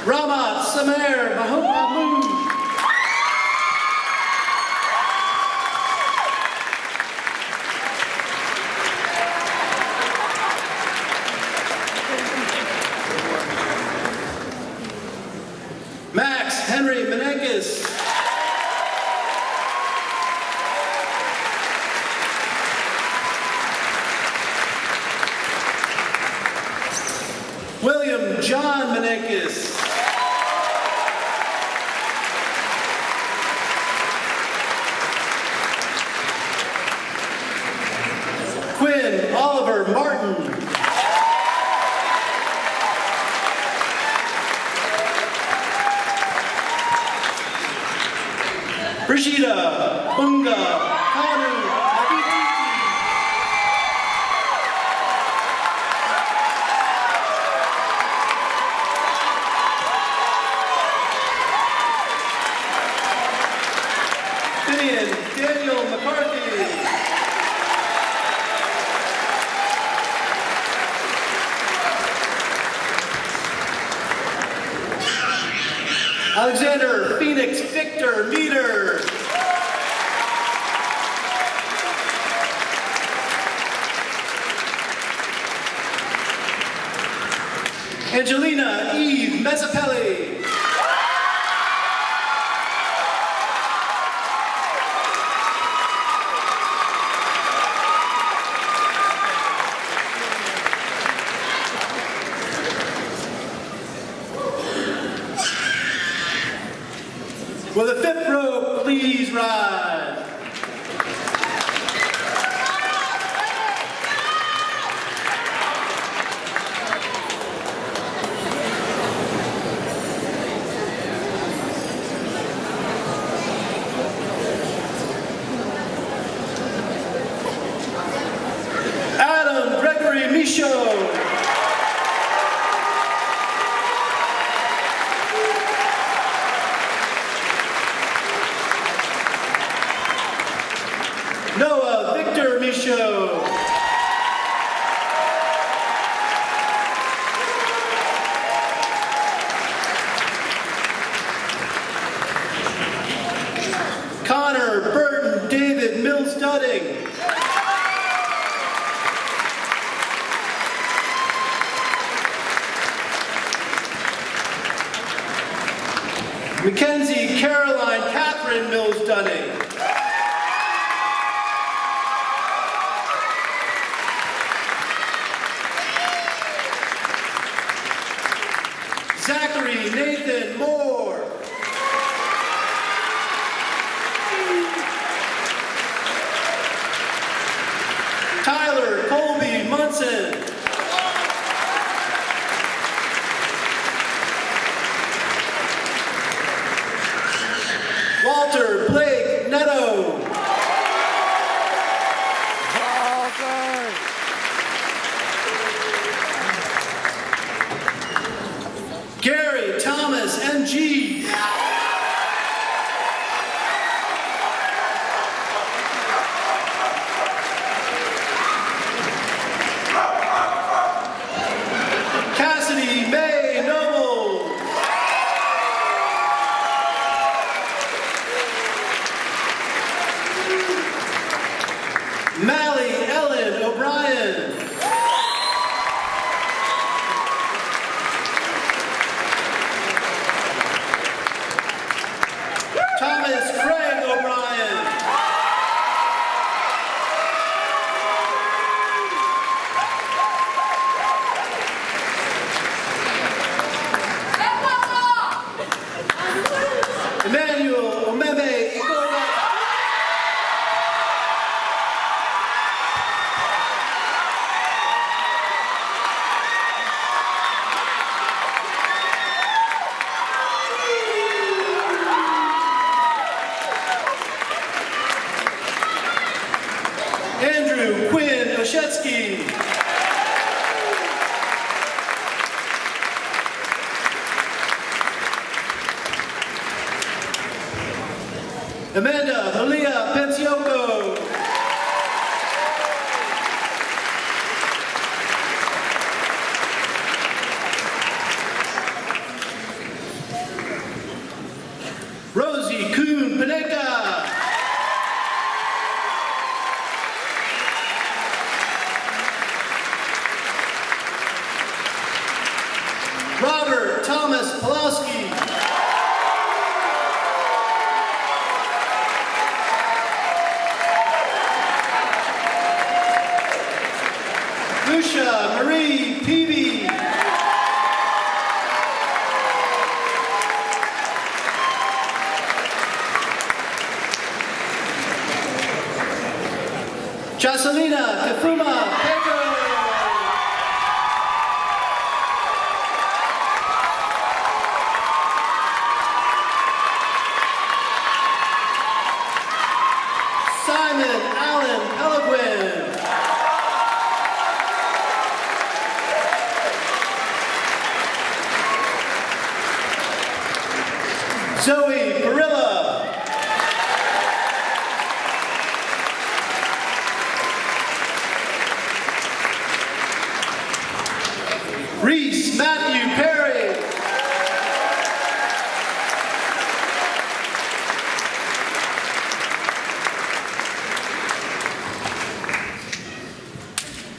Ramat Samer Mahmoud. Quinn Oliver Martin. Brigida Bunga Kanu Naviti. Finian Daniel McCarthy. Alexander Phoenix Victor Meter. Angelina Eve Mezzapelli. Will the fifth row please rise? Adam Gregory Michaud. Noah Victor Michaud. Connor Burton David Mills Dudding. Mackenzie Caroline Catherine Mills Dunning. Zachary Nathan Moore. Tyler Colby Munson. Walter Blake Netto. Gary Thomas MG. Cassidy May Noble. Mally Ellen O'Brien. Thomas Craig O'Brien. Emmanuel Omeme Igola. Andrew Quinn Oshetsky. Amanda Malia Pensioco. Rosie Kuhn Paneka. Robert Thomas Pulowski. Jocelina Kafuma Pedro. Simon Allen Peloquin. Zoe Barilla. Reese Matthew Perry.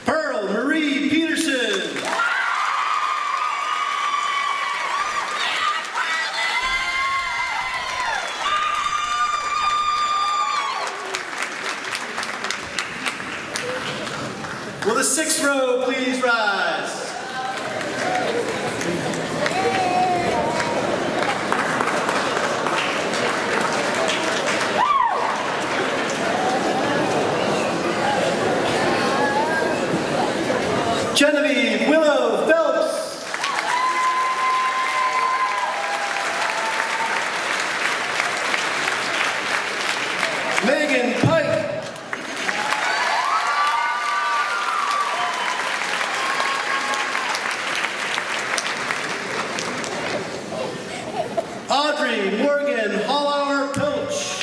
Pearl Marie Peterson. Will the sixth row please rise? Genevieve Willow Phelps. Megan Pike. Audrey Morgan Hollauer Pilch.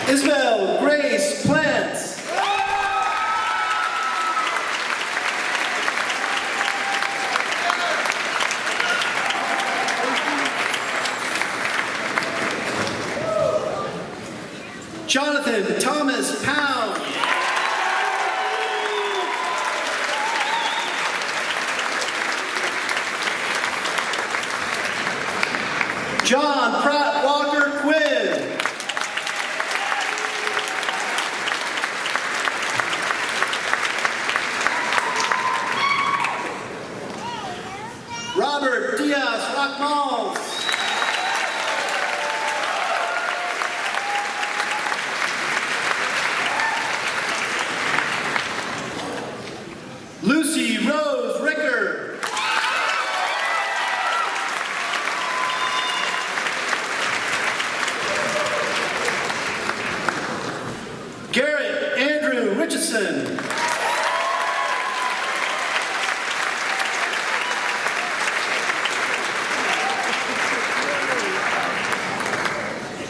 Isabel Grace Plant. Jonathan Thomas Pound. John Pratt Walker Quinn. Robert Diaz Rockmals. Lucy Rose Ricker. Garrett Andrew Richardson.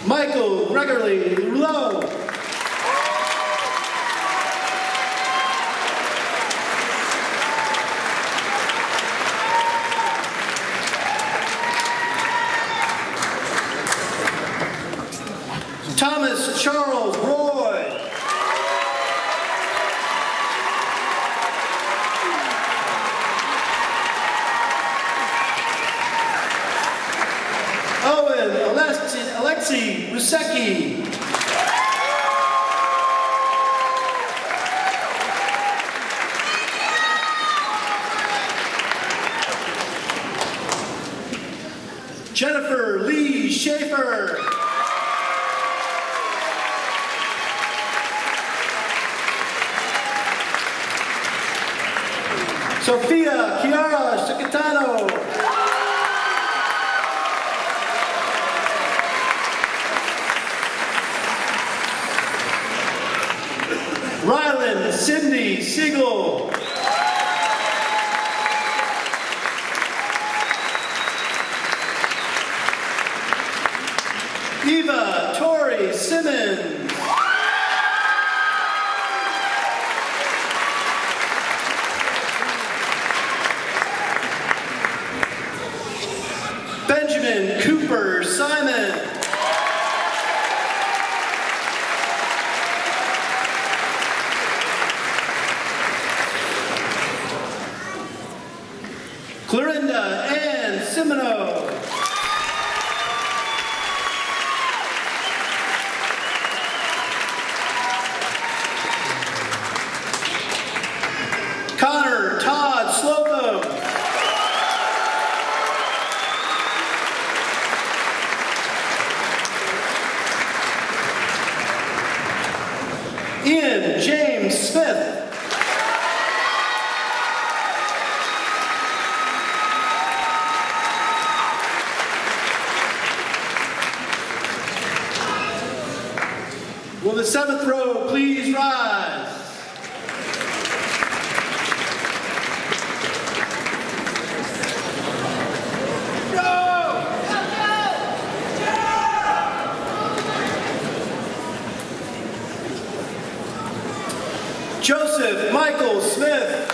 Michael Gregory Lowe. Thomas Charles Roy. Owen Alexei Rusecki. Jennifer Lee Schaefer. Sophia Chiara Chicatano. Rylan Cindy Siegel. Eva Tori Simmons. Benjamin Cooper Simon. Clorinda Ann Simino. Connor Todd Slocum. 7th row, please rise. Joseph Michael Smith.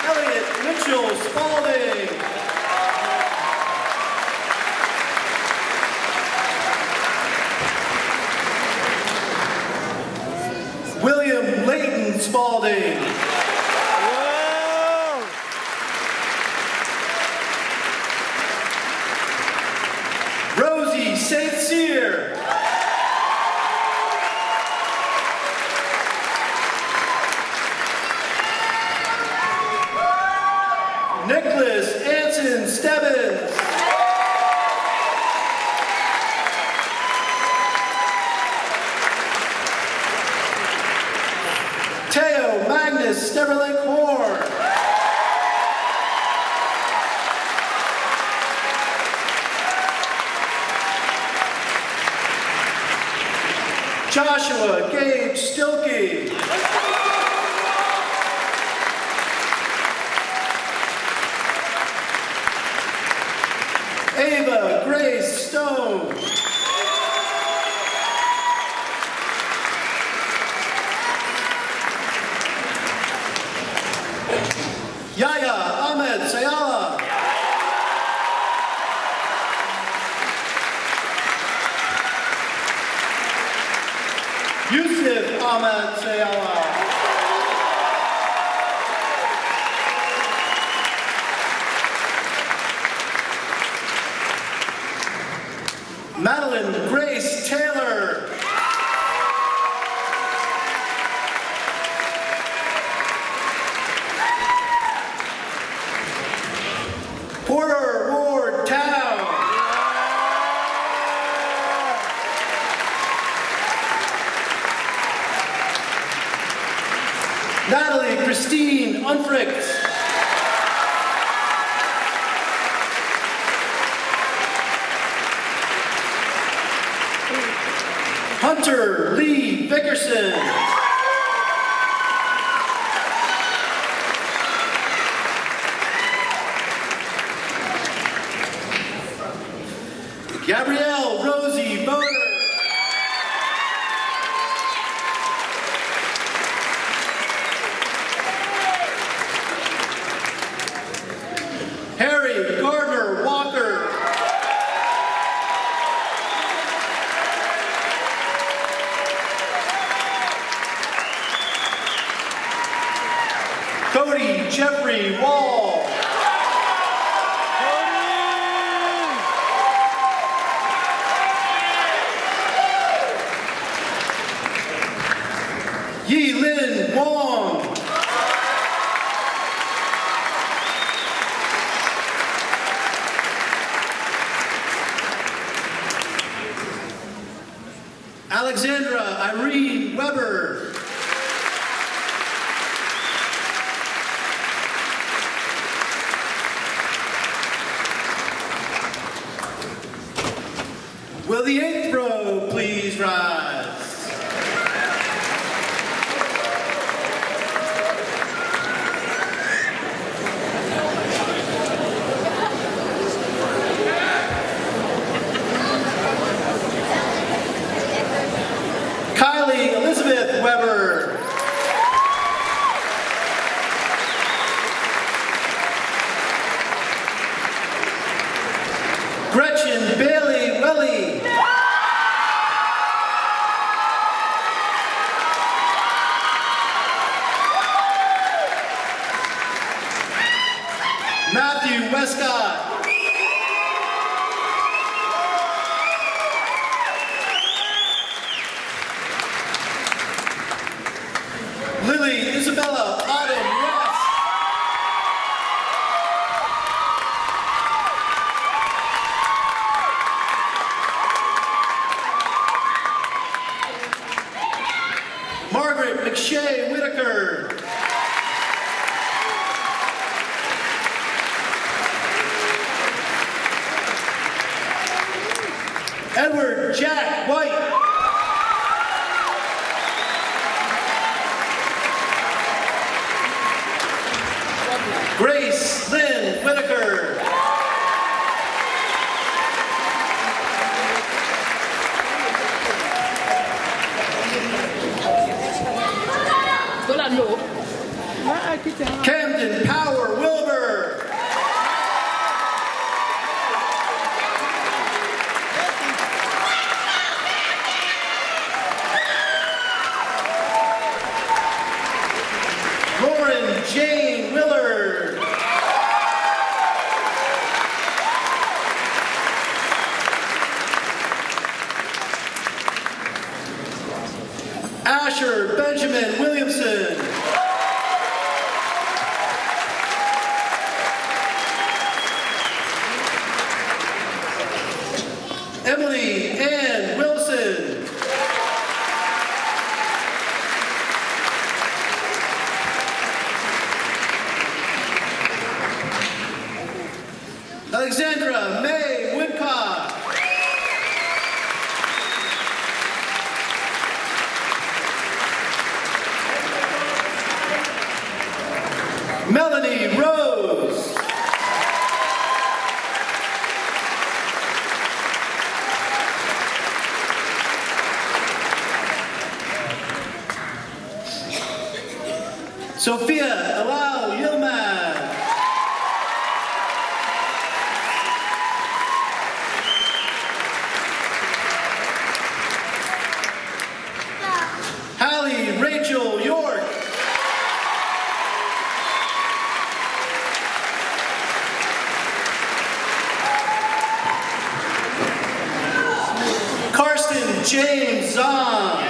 Elliot Mitchell Spalding. William Layton Spalding. Rosie St. Cyr. Nicholas Anson Stebbins. Teo Magnus Steverlink Horn. Joshua Gage Stilkey. Ava Grace Stone. Yaya Ahmed Sayala. Yusuf Ahmed Sayala. Madeline Grace Taylor. Porter Ward Town. Natalie Christine Unfricht. Hunter Lee Vickerson. Gabrielle Rosie Boner. Harry Gardner Walker. Cody Jeffrey Wall. Yi Lin Wong. Alexandra Irene Weber. Will the 8th row please rise? Kylie Elizabeth Weber. Gretchen Bailey Welly. Matthew Westcott. Lily Isabella Autumn West. Margaret McShay Whitaker. Jack White. Grace Lynn Whitaker. Camden Power Wilbur. Lauren Jane Willard. Asher Benjamin Williamson. Emily Ann Wilson. Alexandra May Woodcock. Melanie Rose. Sophia Alao Yilmaz. Hallie Rachel York. Karsten James Zahn.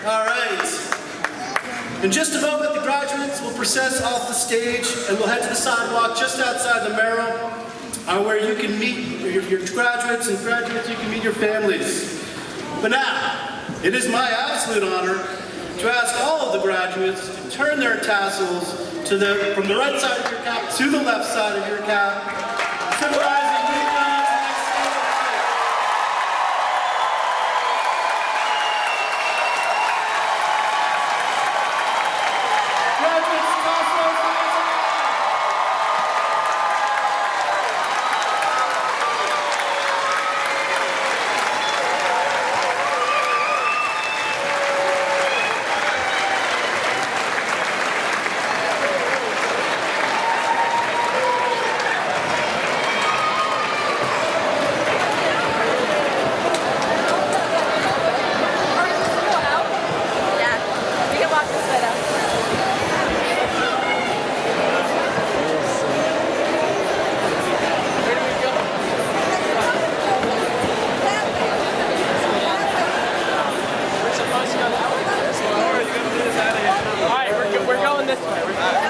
All right. In just a moment, the graduates will process off the stage and we'll head to the sidewalk just outside the Merrill, where you can meet your graduates, and graduates, you can meet your families. But now, it is my absolute honor to ask all of the graduates to turn their tassels from the right side of your cap to the left side of your cap, symbolizing moving on to the next stage. Graduates, tassels, All right, we're going this way.